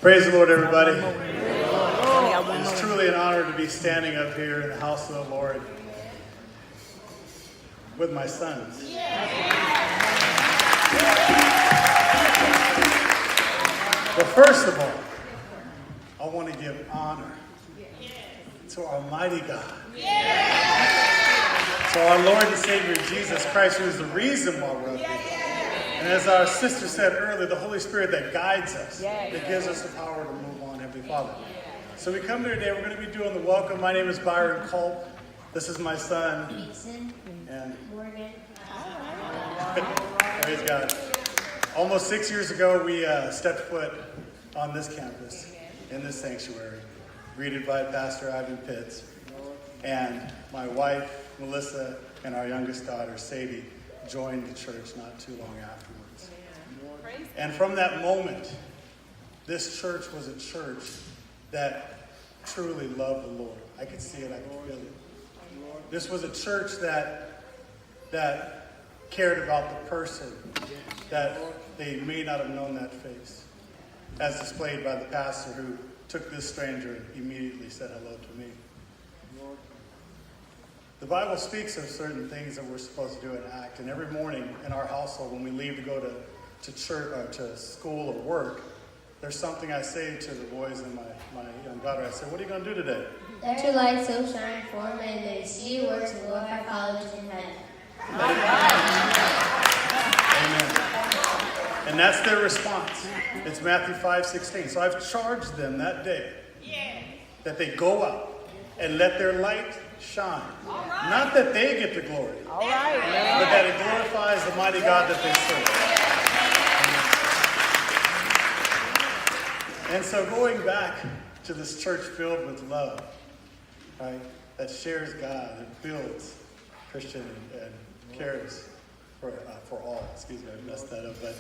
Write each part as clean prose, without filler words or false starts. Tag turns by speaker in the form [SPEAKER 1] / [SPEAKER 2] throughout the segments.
[SPEAKER 1] Praise the Lord, everybody. It's truly an honor to be standing up here in the house of the Lord with my sons. But first of all, I want to give honor to Almighty God, to our Lord and Savior Jesus Christ, who is the reason why we're up here. And as our sister said earlier, the Holy Spirit that guides us, that gives us the power to move on, Heavenly Father. So we come here today, we're going to be doing the welcome. My name is Byron Culp. This is my son. And Morgan. Praise God. Almost 6 years ago, we stepped foot on this campus, in this sanctuary, greeted by Pastor Ivan Pitts, and my wife, Melissa, and our youngest daughter, Sadie, joined the church not too long afterwards. And from that moment, this church was a church that truly loved the Lord. I could see it, I could feel it. This was a church that cared about the person, that they may not have known that face, as displayed by the pastor who took this stranger and immediately said hello to me. The Bible speaks of certain things that we're supposed to do and act. And every morning in our household, when we leave to go to church or to school or work, there's something I say to the boys and my young daughter. I say, "What are you going to do today?"
[SPEAKER 2] Let your light so shine before men, they see your works and glorify Father which is in heaven.
[SPEAKER 1] Amen. And that's their response. It's Matthew 5:16. So I've charged them that day that they go out and let their light shine. Right. Not that they get the glory, but that it glorifies the mighty God that they serve. And so going back to this church filled with love, right, that shares God and builds Christian and cares for all. Excuse me, I messed that up. But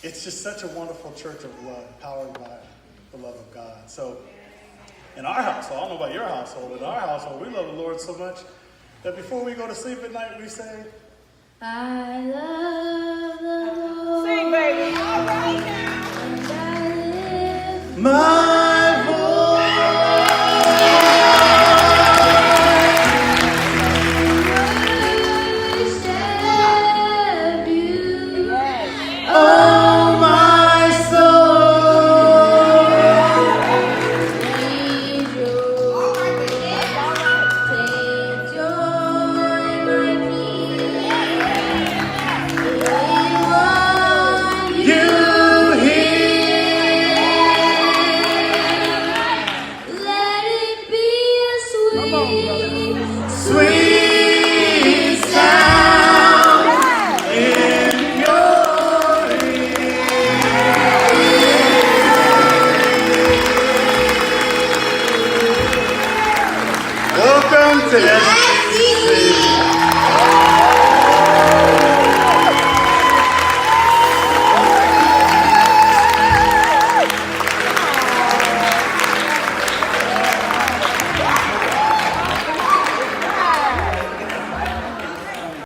[SPEAKER 1] it's just such a wonderful church of love, powered by the love of God. So in our household, I don't know about your household, but in our household, we love the Lord so much that before we go to sleep at night, we say, "I love the Lord."
[SPEAKER 3] Sing, baby. All right now.
[SPEAKER 1] And I lift my voice.
[SPEAKER 3] Welcome to SBC